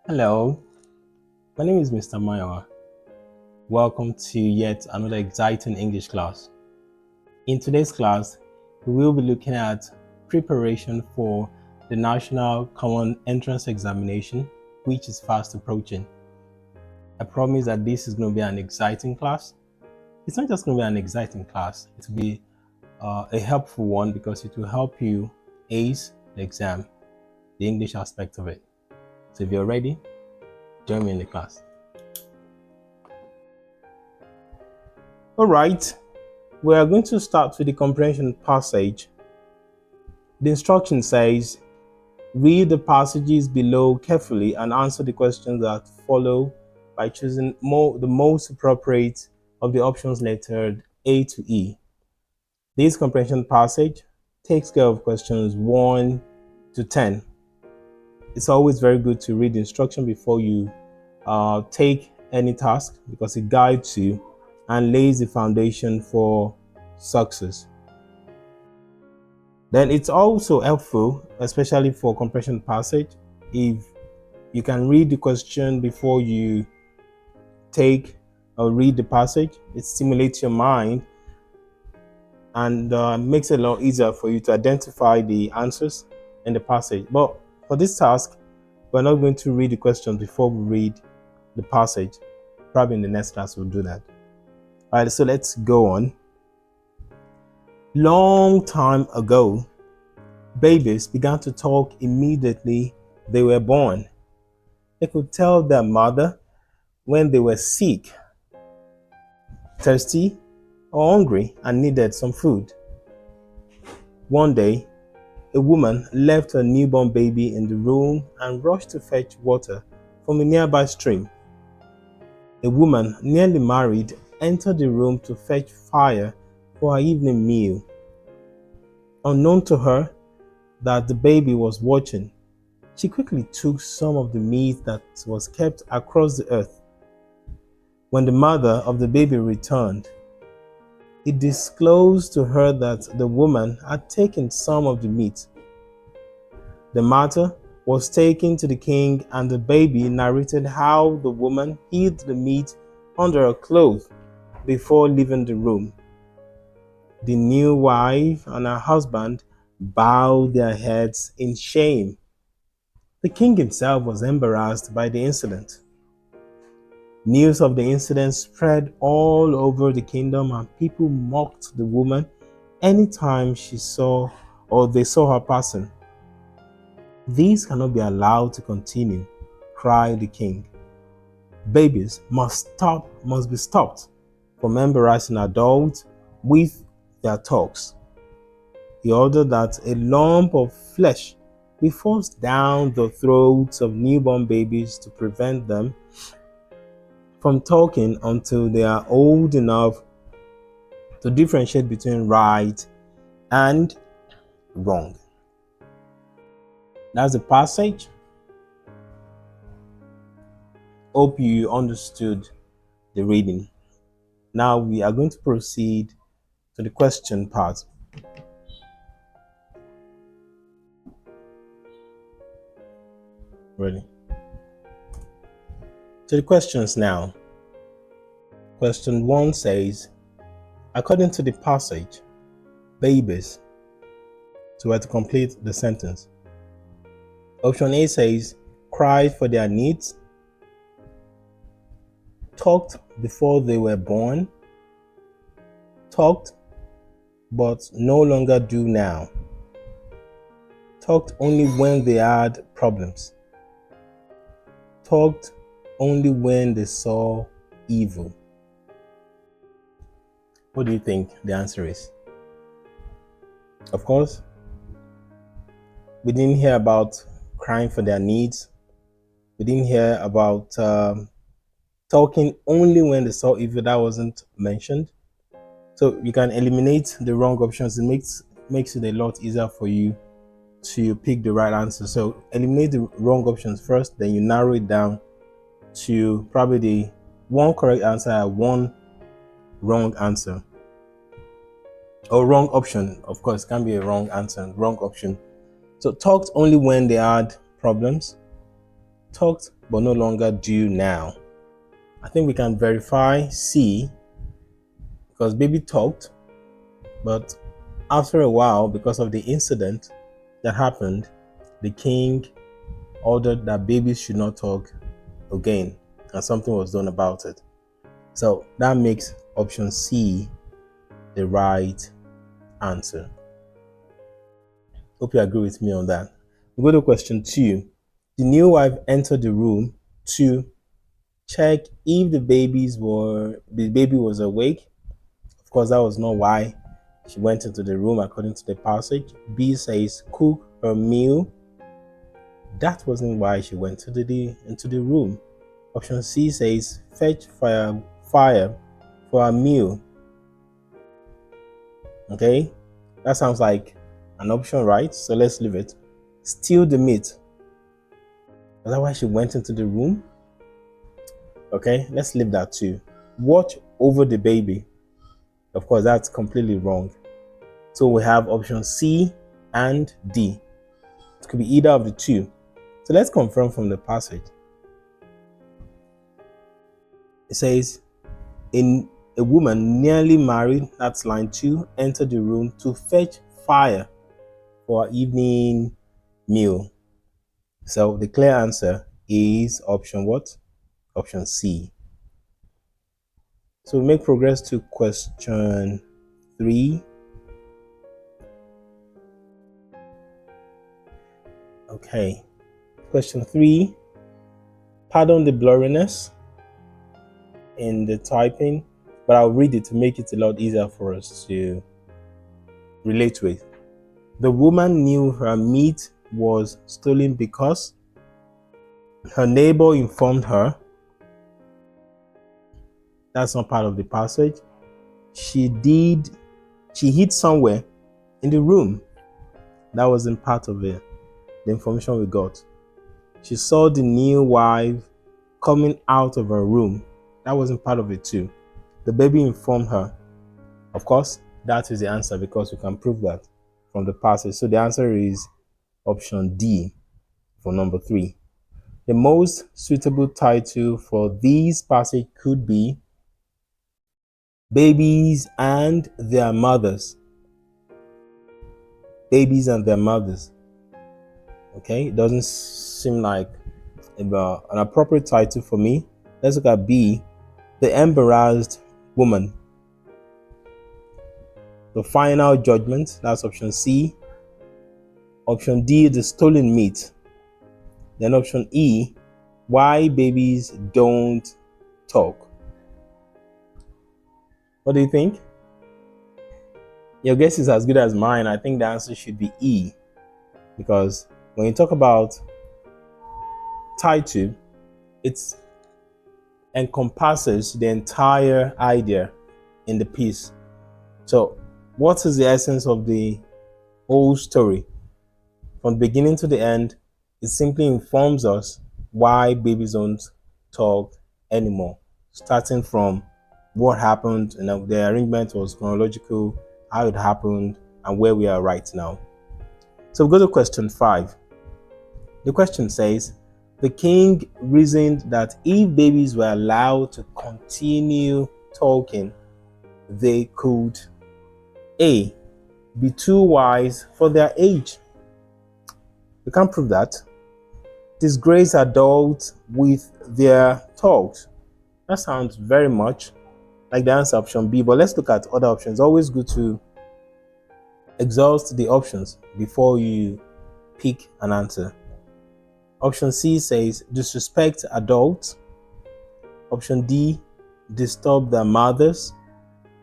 Hello, my name is Mr. Mayowa. Welcome to yet another exciting English class. In today's class, we will be looking at preparation for the National Common Entrance Examination, which is fast approaching. I promise that this is going to be an exciting class. It's not just going to be an exciting class, it will be a helpful one because it will help you ace the exam, the English aspect of it. So if you're ready, join me in the class. All right, we are going to start with the comprehension passage. The instruction says, read the passages below carefully and answer the questions that follow by choosing the most appropriate of the options lettered A to E. This comprehension passage takes care of questions 1 to 10. It's always very good to read the instruction before you take any task because it guides you and lays the foundation for success. Then it's also helpful, especially for comprehension passage, if you can read the question before you take or read the passage. It stimulates your mind and makes it a lot easier for you to identify the answers in the passage. But for this task, we're not going to read the questions before we read the passage. Probably in the next class we'll do that. All right, so let's go on. Long time ago, babies began to talk immediately they were born. They could tell their mother when they were sick, thirsty, or hungry and needed some food. One day, a woman left her newborn baby in the room and rushed to fetch water from a nearby stream. A woman nearly married entered the room to fetch fire for her evening meal. Unknown to her that the baby was watching, she quickly took some of the meat that was kept across the earth. When the mother of the baby returned, it disclosed to her that the woman had taken some of the meat. The matter was taken to the king, and the baby narrated how the woman hid the meat under her clothes before leaving the room. The new wife and her husband bowed their heads in shame. The king himself was embarrassed by the incident. News of the incident spread all over the kingdom, and people mocked the woman anytime they saw her passing. This cannot be allowed to continue, cried the king. Babies must be stopped from embarrassing adults with their talks. He ordered that a lump of flesh be forced down the throats of newborn babies to prevent them from talking until they are old enough to differentiate between right and wrong. That's the passage. Hope you understood the reading. Now we are going to proceed to the question part. Ready? To the questions now. Question 1 says, according to the passage, babies. So we have to complete the sentence. Option A says, cried for their needs, talked before they were born, talked but no longer do now, talked only when they had problems, talked only when they saw evil. What do you think the answer is? Of course, we didn't hear about crying for their needs. We didn't hear about talking only when they saw evil. That wasn't mentioned. So you can eliminate the wrong options. It makes it a lot easier for you to pick the right answer. So eliminate the wrong options first, then you narrow it down to probably the one correct answer and one wrong answer. Or wrong option, of course, can be a wrong answer, wrong option. So talked only when they had problems. talked but no longer do now. I think we can verify C, because baby talked, but after a while, because of the incident that happened, the king ordered that babies should not talk again, and something was done about it. So that makes option C the right answer. Hope you agree with me on that. We go to question 2. The new wife entered the room to check if the baby was awake. Of course, that was not why she went into the room according to the passage. B says cook her meal. That wasn't why she went into the room. Option C says fetch fire for a meal. Okay, that sounds like an option, right? So let's leave it. Steal the meat. Is that why she went into the room? Okay, let's leave that too. Watch over the baby. Of course, that's completely wrong. So we have option C and D. It could be either of the two. So let's confirm from the passage. It says, a woman nearly married, that's line 2, entered the room to fetch fire for our evening meal. So the clear answer is option what? Option C. So we make progress to question 3. Okay. Question 3. Pardon the blurriness in the typing, but I'll read it to make it a lot easier for us to relate with. The woman knew her meat was stolen because her neighbor informed her. That's not part of the passage. She hid somewhere in the room. That wasn't part of the information we got. She saw the new wife coming out of her room. That wasn't part of it too. The baby informed her. Of course, that is the answer because we can prove that from the passage. So the answer is option D for number 3. The most suitable title for this passage could be Babies and Their Mothers. Babies and Their Mothers. Okay, it doesn't seem like an appropriate title for me. Let's look at B, The Embarrassed Woman. The Final Judgment, that's option C. Option D, The Stolen Meat. Then option E, Why Babies Don't Talk. What do you think? Your guess is as good as mine. I think the answer should be E, because when you talk about title, it encompasses the entire idea in the piece. So what is the essence of the whole story? From the beginning to the end, it simply informs us why babies don't talk anymore. Starting from what happened, and the arrangement was chronological, how it happened, and where we are right now. So we go to question 5. The question says, the king reasoned that if babies were allowed to continue talking, they could A, be too wise for their age. We can't prove that. Disgrace adults with their talks. That sounds very much like the answer option B, but let's look at other options. Always good to exhaust the options before you pick an answer. Option C says disrespect adults. Option D, disturb their mothers.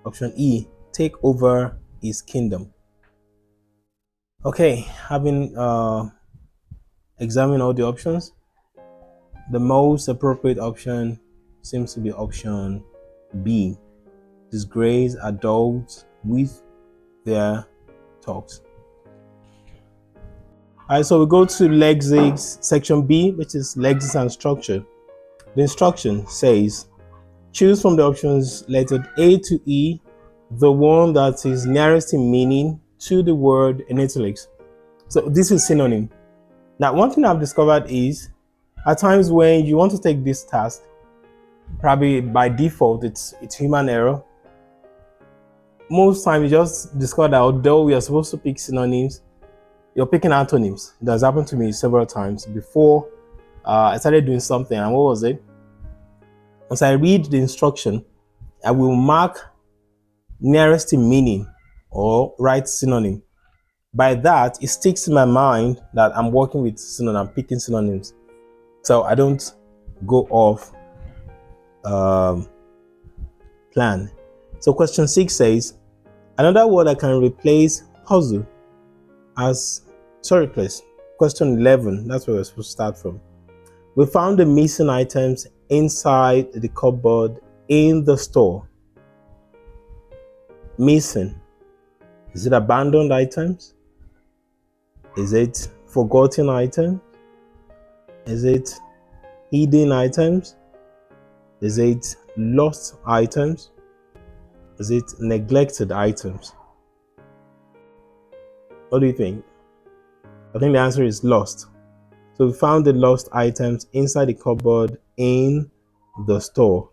Option E, take over his kingdom. Okay, having examined all the options, the most appropriate option seems to be option B, disgrace adults with their talks. Alright, so we go to lexics section B, which is lexics and structure. The instruction says, choose from the options lettered A to E the one that is nearest in meaning to the word in italics. So this is synonym. Now, one thing I've discovered is At times when you want to take this task, probably by default it's human error. Most times you just discover that although we are supposed to pick synonyms, you're picking antonyms. It has happened to me several times before I started doing something. And what was it? Once I read the instruction, I will mark nearest in meaning or write synonym. By that, it sticks in my mind that I'm working with synonym, I'm picking synonyms. So I don't go off plan. So question 6 says, another word that can replace puzzle as, please. Question 11, that's where we're supposed to start from. We found the missing items inside the cupboard in the store. Missing. Is it abandoned items? Is it forgotten items? Is it hidden items? Is it lost items? Is it neglected items? What do you think? I think the answer is lost. So we found the lost items inside the cupboard in the store.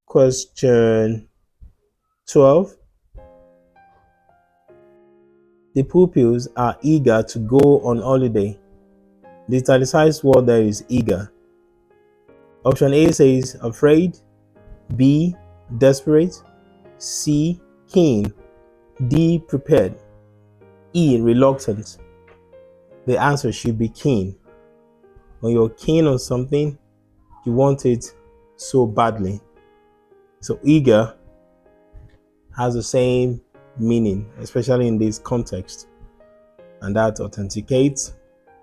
Question 12. The pupils are eager to go on holiday. The italicized word there is eager. Option A says afraid, B, desperate, C, keen, D, prepared, E, reluctant. The answer should be keen. When you're keen on something, you want it so badly. So eager has the same meaning, especially in this context. And that authenticates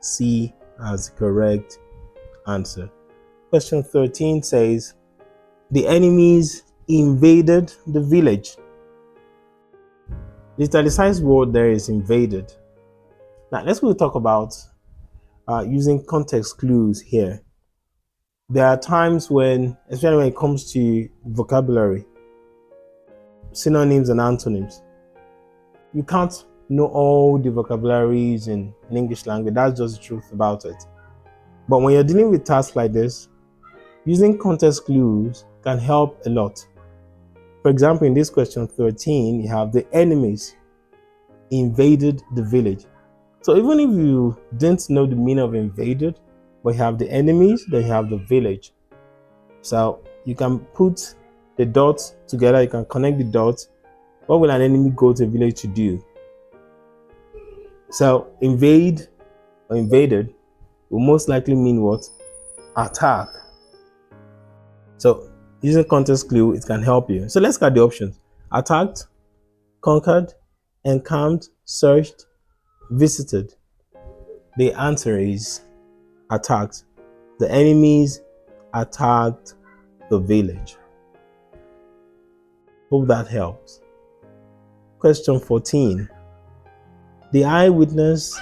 C as the correct answer. Question 13 says, the enemies invaded the village. The italicized word there is invaded. Now let's go talk about using context clues here. There are times when, especially when it comes to vocabulary, synonyms and antonyms, you can't know all the vocabularies in English language. That's just the truth about it. But when you're dealing with tasks like this, using context clues can help a lot. For example, in this question 13, you have the enemies invaded the village. So even if you didn't know the meaning of invaded, but you have the enemies, then you have the village. So you can put the dots together, you can connect the dots. What will an enemy go to a village to do? So invade or invaded will most likely mean what? Attack. So using context clue, it can help you. So let's get the options. Attacked, conquered, encamped, searched, visited. The answer is attacked. The enemies attacked the village. Hope that helps. Question 14. The eyewitness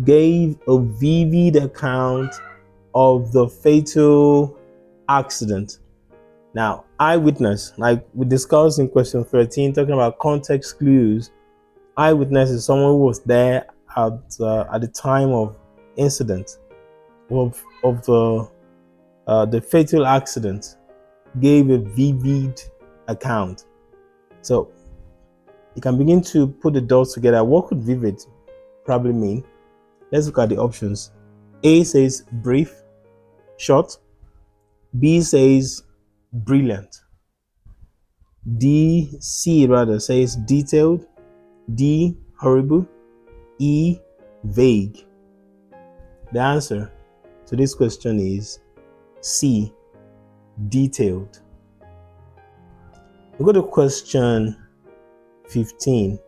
gave a vivid account of the fatal accident. Now, eyewitness, like we discussed in question 13, talking about context clues, eyewitness is someone who was there at the time of incident of the fatal accident, gave a vivid account. So you can begin to put the dots together. What could vivid probably mean? Let's look at the options. A says brief, short. B says brilliant. C says detailed. D, horrible. E, vague. The answer to this question is C, detailed. We go to question 15.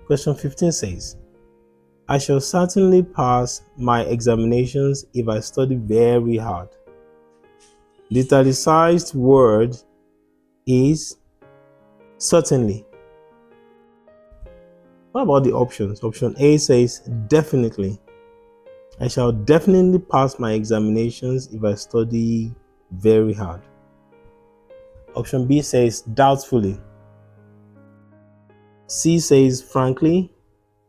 Question 15 says, I shall certainly pass my examinations if I study very hard. The italicized word is certainly. What about the options? Option A says definitely. I shall definitely pass my examinations if I study very hard. Option B says doubtfully. C says frankly.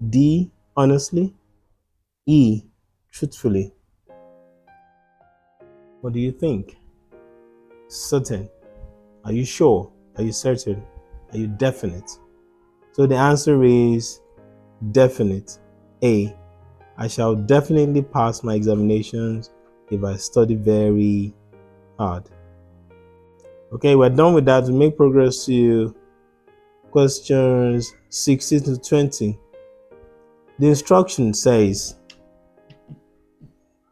D, honestly. E, truthfully? What do you think? Certain. Are you sure? Are you certain? Are you definite? So the answer is definite. A. I shall definitely pass my examinations if I study very hard. Okay, we're done with that. We make progress to questions 16 to 20. The instruction says,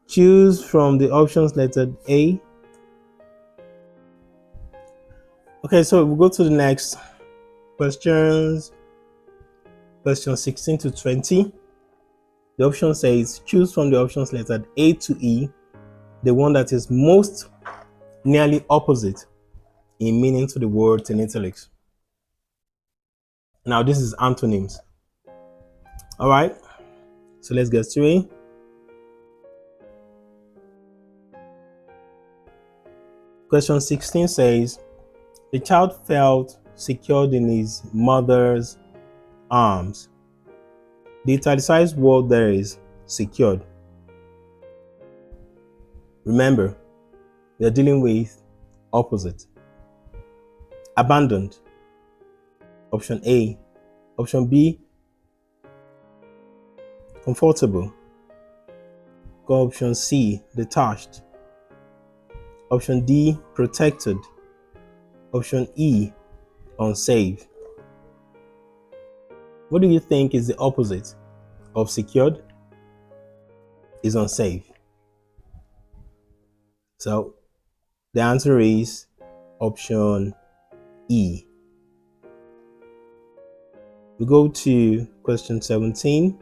choose from the options lettered A. Okay, so we'll go to the next questions. Question 16 to 20. The option says, choose from the options lettered A to E, the one that is most nearly opposite in meaning to the word in italics. Now, this is antonyms. All right, so let's get to it. Question 16 says, the child felt secured in his mother's arms. The italicized word there is secured. Remember, we are dealing with opposite. Abandoned. Option A. Option B. Comfortable. Go option C. Detached. Option D. Protected. Option E. Unsafe. What do you think is the opposite of secured? Is unsafe. So the answer is option E. We go to question 17.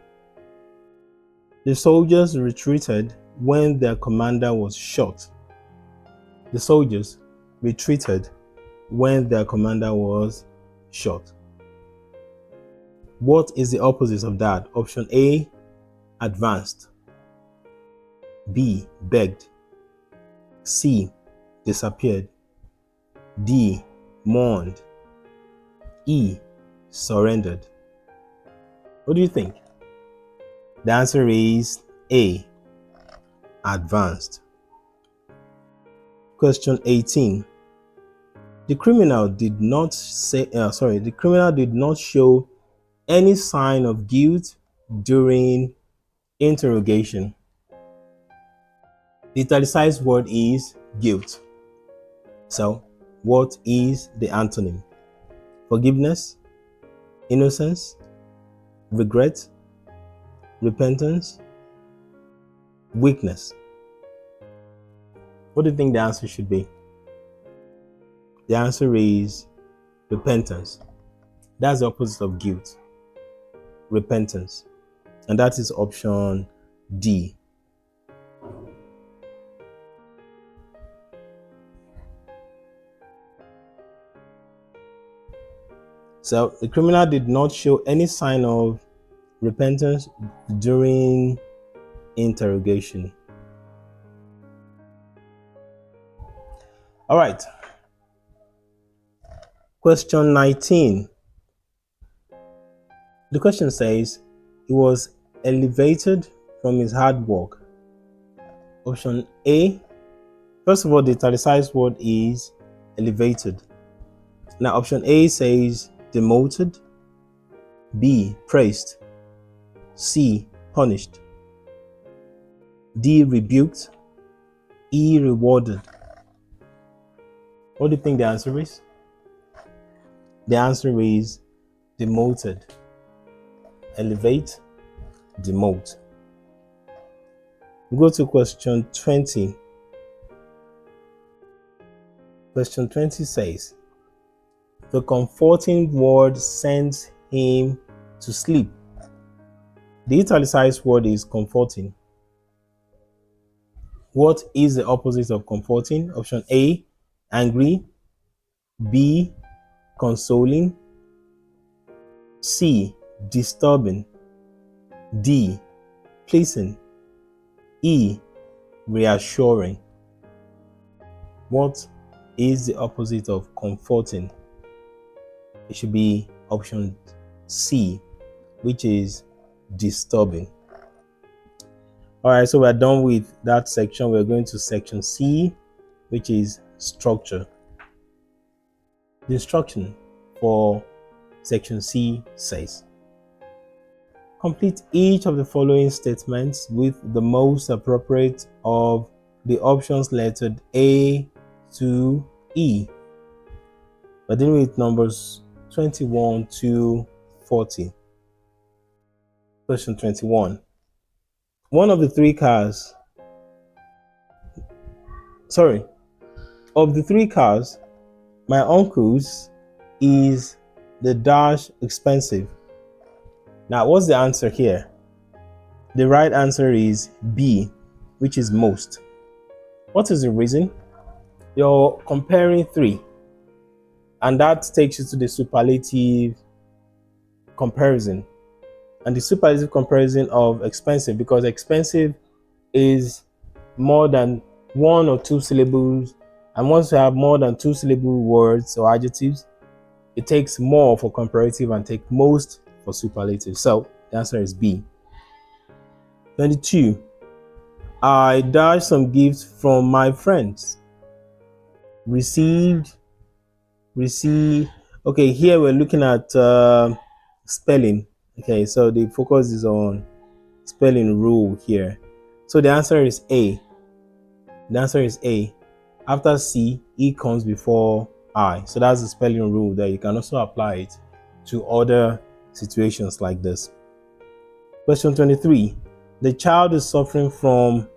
The soldiers retreated when their commander was shot. The soldiers retreated when their commander was shot. What is the opposite of that? Option A, advanced. B, begged. C, disappeared. D, mourned. E, surrendered. What do you think? The answer is A, advanced. Question 18. The criminal did not show any sign of guilt during interrogation. The italicized word is guilt. So, what is the antonym? Forgiveness, innocence, regret, repentance, weakness. What do you think the answer should be? The answer is repentance. That's the opposite of guilt. Repentance. And that is option D. So the criminal did not show any sign of repentance during interrogation. All right. Question 19. The question says, he was elevated from his hard work. Option A. First of all, the italicized word is elevated. Now, option A says demoted. B, praised. C, punished. D, rebuked. E, rewarded. What do you think the answer is? The answer is demoted. Elevate, demote. We go to question 20. Question 20 says, the comforting word sends him to sleep. The italicized word is comforting. What is the opposite of comforting? Option A, angry. B, consoling. C, disturbing. D, pleasing. E, reassuring. What is the opposite of comforting? It should be option C, which is disturbing. All right, so we're done with that section. We're going to section C, which is structure. The instruction for section C says, complete each of the following statements with the most appropriate of the options lettered A to E. We're dealing with numbers 21 to 40. Question 21. Of the three cars, my uncle's is the dash expensive. Now, what's the answer here? The right answer is B, which is most. What is the reason? You're comparing three, and that takes you to the superlative comparison. And the superlative comparison of expensive, because expensive is more than one or two syllables, and once you have more than two syllable words or adjectives, it takes more for comparative and take most for superlative. So the answer is B. 22. I dashed some gifts from my friends. Received. Okay, here we're looking at spelling. Okay, so the focus is on spelling rule here. So the answer is A. The answer is A. After C, E comes before I. So that's the spelling rule that you can also apply it to other situations like this. Question 23. The child is suffering from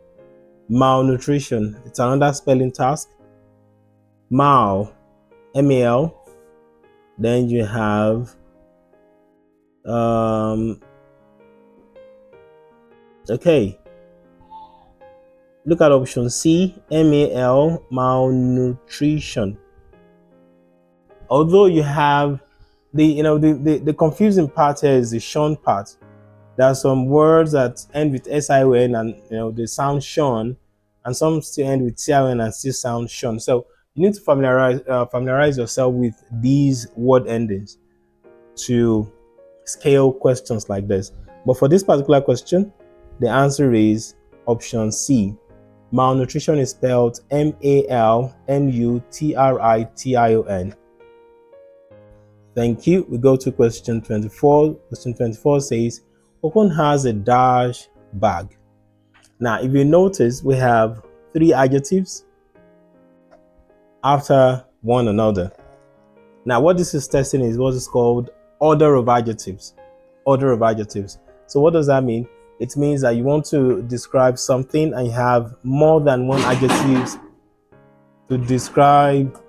malnutrition. It's another spelling task. Mal, M-A-L. Then you have okay. Look at option C, M-A-L, malnutrition. Although you have the confusing part here is the shun part. There are some words that end with S-I-O-N and they sound shun, and some still end with C-I-O-N and still sound shun. So you need to familiarize yourself with these word endings to scale questions like this. But for this particular question, the answer is option C. Malnutrition is spelled M-A-L-N-U-T-R-I-T-I-O-N. Thank you. We go to question 24. Question 24 says, Okon has a dash bag. Now, if you notice, we have three adjectives after one another. Now, what this is testing is what is called order of adjectives. Order of adjectives. So what does that mean? It means that you want to describe something and you have more than one adjective to describe.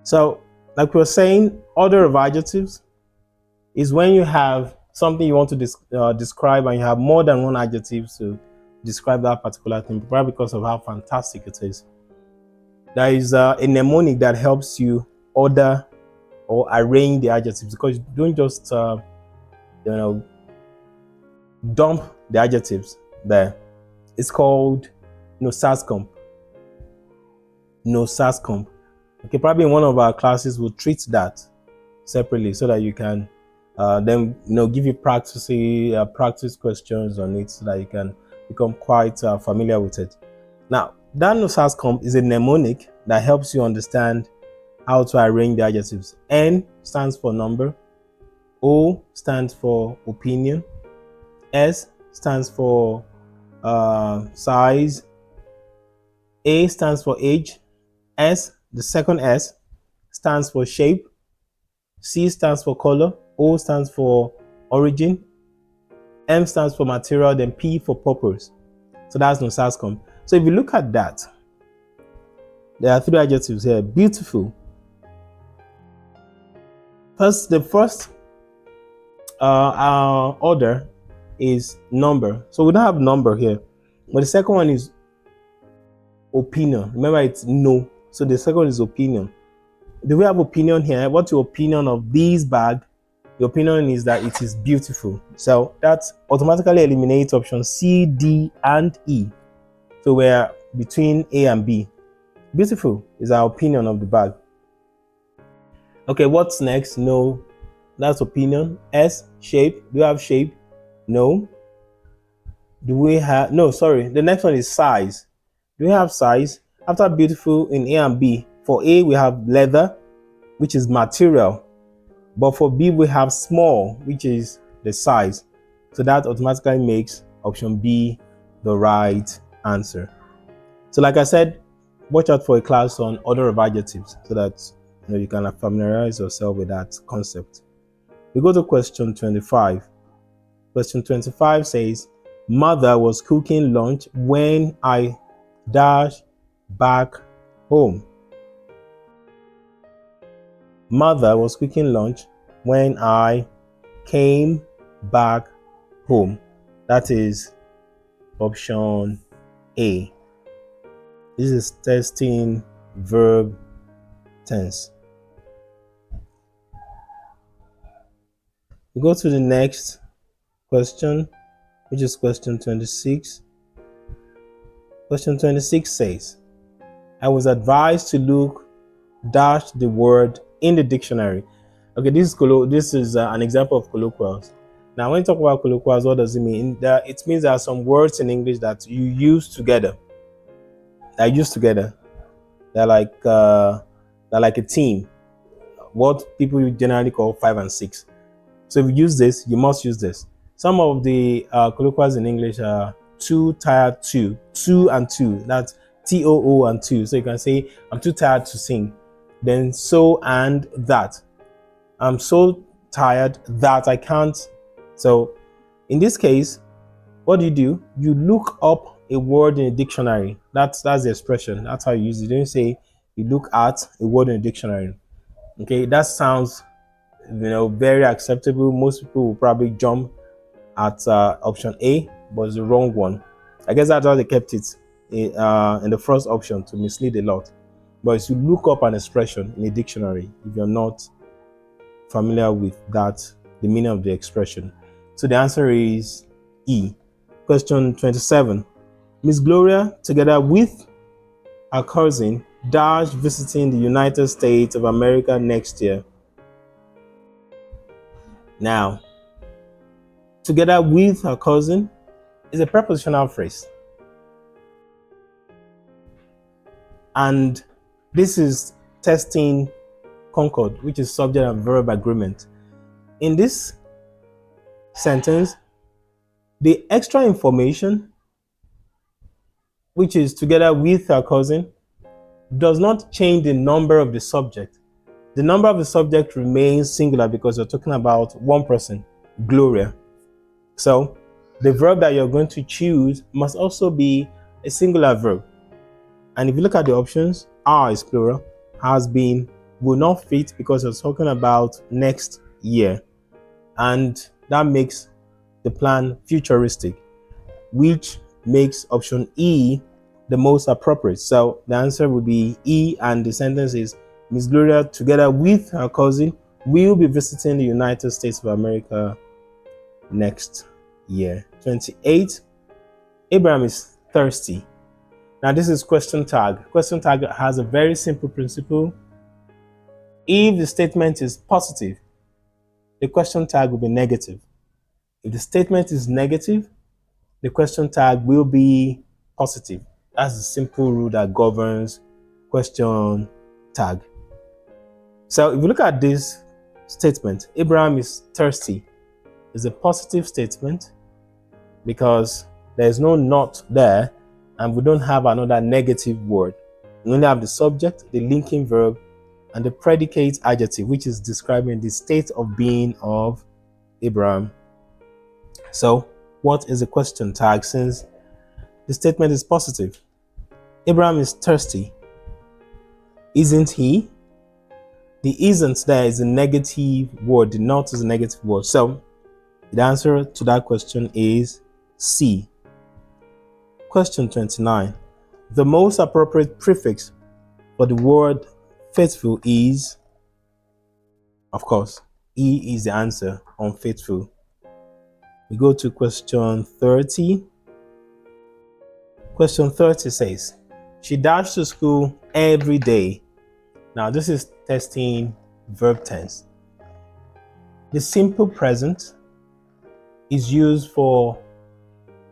So, like we were saying, order of adjectives is when you have something you want to describe and you have more than one adjective to describe that particular thing, probably because of how fantastic it is. There is a mnemonic that helps you order or arrange the adjectives, because you don't just dump the adjectives there. It's called Nosascomp. Nosascomp. Okay, probably in one of our classes we'll treat that separately so that you can then give you practice questions on it so that you can become quite familiar with it. Now, that Nosascomp is a mnemonic that helps you understand how to arrange the adjectives. N stands for number, O stands for opinion, S stands for size, A stands for age, S, the second S, stands for shape, C stands for color, O stands for origin, M stands for material, then P for purpose. So that's Nosascomp. So if you look at that, there are three adjectives here. Beautiful. The first order is number. So we don't have number here. But the second one is opinion. Remember, it's no. So the second is opinion. Do we have opinion here? What's your opinion of this bag? Your opinion is that it is beautiful. So that automatically eliminates option C, D, and E. So we're between A and B. Beautiful is our opinion of the bag. Okay, what's next? No. That's opinion. S, shape. Do you have shape? No. Do we have, no, sorry, the next one is size. Do we have size? After beautiful in A and B, for A we have leather, which is material, but for B we have small, which is the size. So that automatically makes option B the right answer. So like I said, watch out for a class on order of adjectives so that you can familiarize yourself with that concept. We go to question 25. Question 25 says, mother was cooking lunch when I dash back home. Mother was cooking lunch when I came back home. That is option A. This is testing verb tense. We go to the next question, which is question 26. Question 26 says, I was advised to look dash the word in the dictionary. Okay, this is an example of colloquials. Now, when you talk about colloquials, what does it mean? It means there are some words in English that you use together. They're used together. They're like a team. What people generally call 5 and 6. So if you use this, you must use this. Some of the colloquials in English are too tired to, 2 and 2. That's TOO and 2. So you can say, I'm too tired to sing. Then so and that. I'm so tired that I can't. So in this case, what do? You look up a word in a dictionary. That's the expression. That's how you use it. You don't say you look at a word in a dictionary. Okay, that sounds very acceptable. Most people will probably jump at option A, but it's the wrong one. I guess that's why they kept it in the first option, to mislead a lot. But if you look up an expression in a dictionary, if you're not familiar with that, the meaning of the expression. So the answer is E. Question 27. Miss Gloria, together with her cousin, dash visiting the United States of America next year. Now, together with her cousin is a prepositional phrase. And this is testing concord, which is subject and verb agreement. In this sentence, the extra information, which is together with her cousin, does not change the number of the subject. The number of the subject remains singular because you're talking about one person, Gloria. So the verb that you're going to choose must also be a singular verb. And if you look at the options, are is plural, has been, will not fit because you're talking about next year. And that makes the plan futuristic, which makes option E the most appropriate. So the answer would be E, and the sentence is, Miss Gloria, together with her cousin, will be visiting the United States of America next year. 28. Abraham is thirsty. Now this is question tag. Question tag has a very simple principle. If the statement is positive, the question tag will be negative. If the statement is negative, the question tag will be positive. That's the simple rule that governs question tag. So if you look at this statement, Abraham is thirsty, is a positive statement because there's no not there and we don't have another negative word. We only have the subject, the linking verb, and the predicate adjective, which is describing the state of being of Abraham. So what is the question tag since the statement is positive? Abraham is thirsty. Isn't he? The isn't there is a negative word. The not is a negative word. So the answer to that question is C. Question 29. The most appropriate prefix for the word faithful is, of course, E is the answer on faithful. We go to question 30. Question 30 says, she dashed to school every day. Now this is testing verb tense. The simple present is used for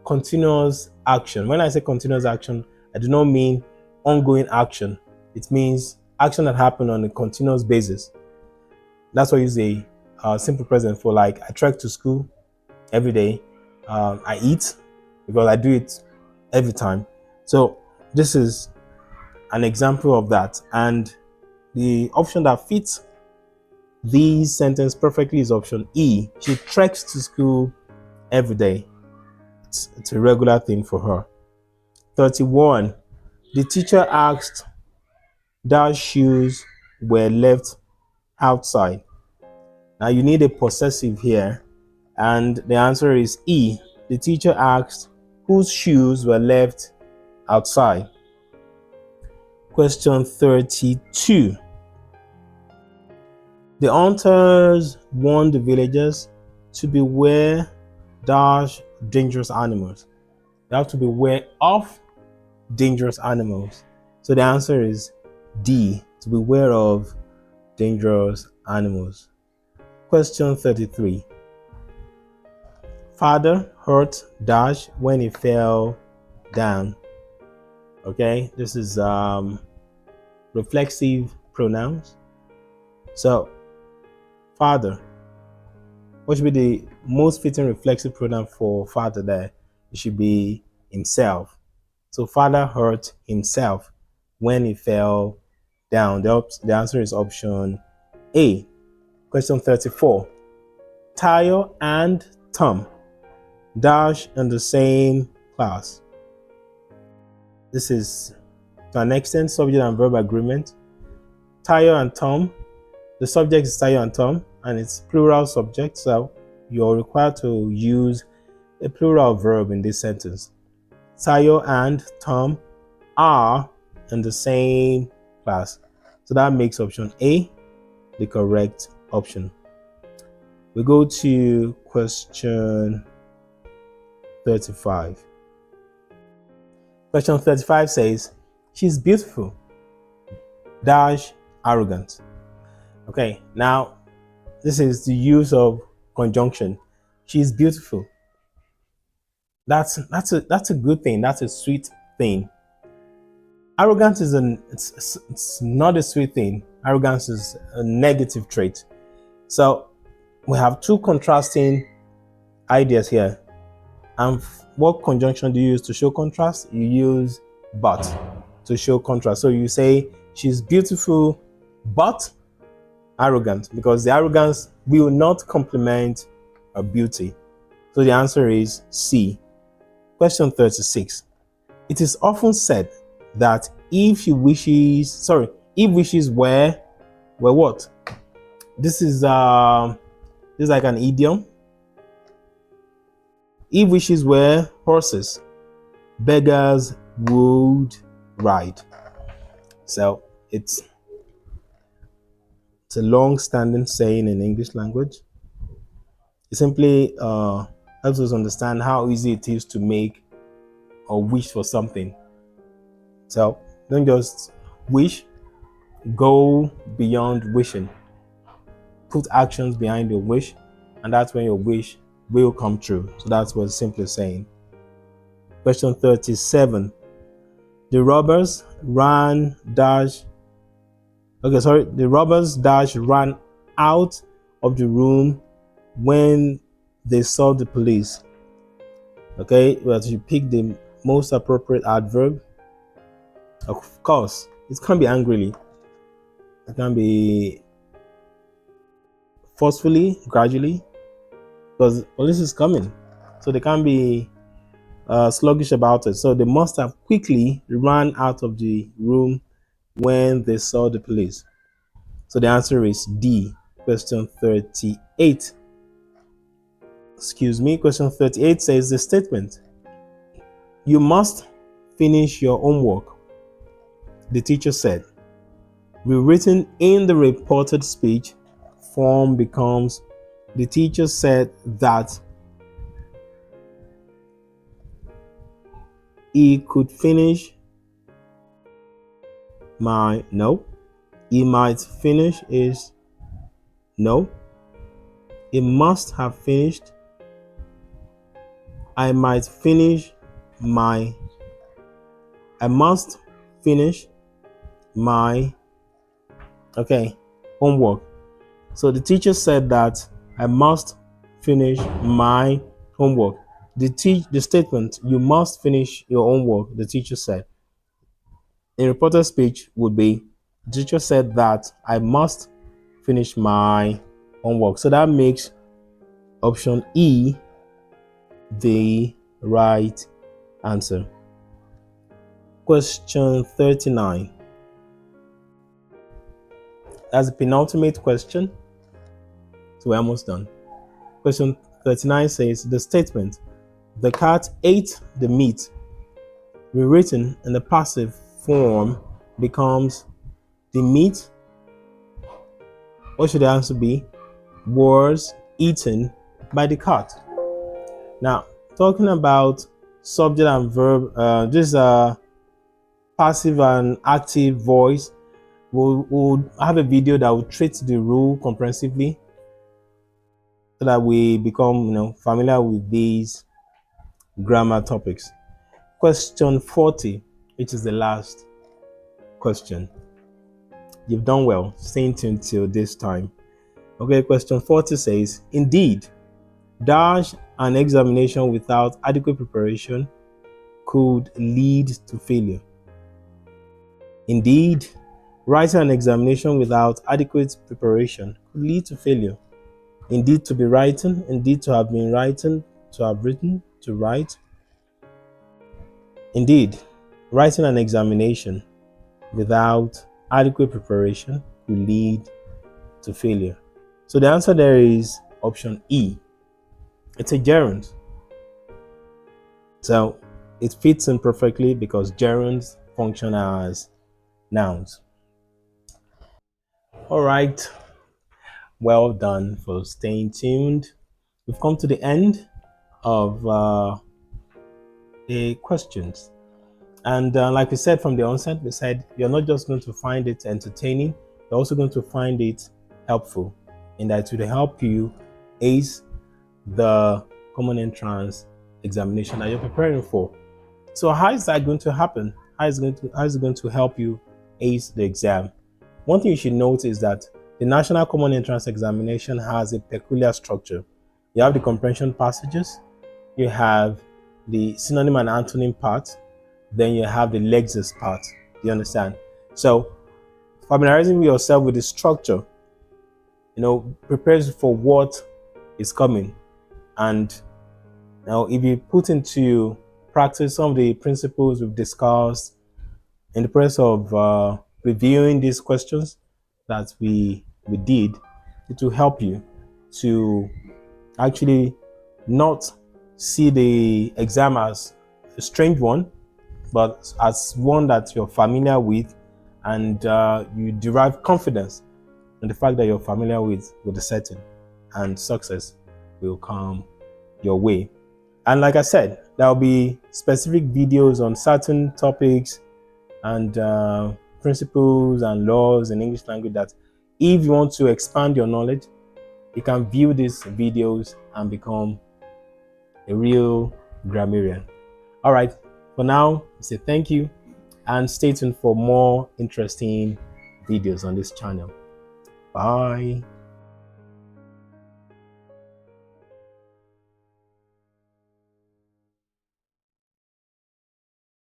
continuous action. When I say continuous action, I do not mean ongoing action. It means action that happens on a continuous basis. That's why I use a simple present for, like, I trek to school every day. I eat because I do it every time. So this is an example of that. And the option that fits this sentence perfectly is option E. She treks to school every day. It's a regular thing for her. 31. The teacher asked that shoes were left outside. Now you need a possessive here, and the answer is E. The teacher asked whose shoes were left outside. Question 32. The hunters warned the villagers to beware dash dangerous animals. They have to beware of dangerous animals. So the answer is D, to beware of dangerous animals. Question 33. Father hurt dash when he fell down. Okay, this is reflexive pronouns. So father, what should be the most fitting reflexive pronoun for father there? It should be himself. So father hurt himself when he fell down. The answer is option A. Question 34. Tayo and Tom dash in the same class. This is, to an extent, subject and verb agreement. Tayo and Tom, the subject is Tayo and Tom, and it's plural subject, so you're required to use a plural verb in this sentence. Tayo and Tom are in the same class. So that makes option A the correct option. We go to question 35. Question 35 says, she's beautiful dash arrogant. Okay, now this is the use of conjunction. She's beautiful. That's a good thing. That's a sweet thing. Arrogance is it's not a sweet thing. Arrogance is a negative trait. So we have two contrasting ideas here. And what conjunction do you use to show contrast? You use but to show contrast. So you say she's beautiful but arrogant, because the arrogance will not complement her beauty. So the answer is C. Question 36. It is often said that if wishes were what? This is like an idiom. If wishes were horses, beggars would ride. So it's a long-standing saying in English language. It simply helps us understand how easy it is to make or wish for something. So don't just wish, go beyond wishing. Put actions behind your wish, and that's when your wish will come true. So that's what it's simply saying. Question 37. The robbers ran out of the room when they saw the police. Okay, well, you pick the most appropriate adverb. Of course, it can be angrily. It can be forcefully, gradually, because police is coming. So they can't be sluggish about it. So they must have quickly ran out of the room when they saw the police. So the answer is D. Question 38. Question 38 says the statement, you must finish your homework, the teacher said, rewritten in the reported speech form becomes, the teacher said that he could finish he might finish is no, he must have finished I must finish my homework. So the teacher said that I must finish my homework. The statement, you must finish your homework, the teacher said, in reporter speech would be, the teacher said that I must finish my homework. So that makes option E the right answer. Question 39. That's the penultimate question. So we're almost done. Question 39 says the statement, the cat ate the meat, rewritten in the passive form, becomes the meat. What should the answer be? Was eaten by the cat. Now, talking about subject and verb, this passive and active voice, we'll have a video that will treat the rule comprehensively so that we become familiar with these grammar topics. Question 40, which is the last question. You've done well staying tuned till this time. Okay, question 40 says, indeed, dash an examination without adequate preparation could lead to failure. Indeed, writing an examination without adequate preparation could lead to failure. Indeed, to be writing, indeed, to have been writing, to have written, to write. Indeed, writing an examination without adequate preparation could lead to failure. So the answer there is option E. It's a gerund. So it fits in perfectly because gerunds function as nouns. All right. Well done for staying tuned. We've come to the end of the questions. And like we said from the onset, we said you're not just going to find it entertaining, you're also going to find it helpful, in that it will help you ace the common entrance examination that you're preparing for. So how is that going to happen? How is it going to help you ace the exam? One thing you should note is that the National Common Entrance Examination has a peculiar structure. You have the comprehension passages, you have the synonym and antonym part, then you have the Lexis part. You understand? So familiarizing yourself with the structure, prepares you for what is coming. And now if you put into practice some of the principles we've discussed in the process of reviewing these questions that we did, it will help you to actually not see the exam as a strange one, but as one that you're familiar with, and you derive confidence in the fact that you're familiar with the setting, and success will come your way. And like I said, there'll be specific videos on certain topics and principles and laws in English language that if you want to expand your knowledge, you can view these videos and become a real grammarian. All right, for now, I say thank you and stay tuned for more interesting videos on this channel. Bye.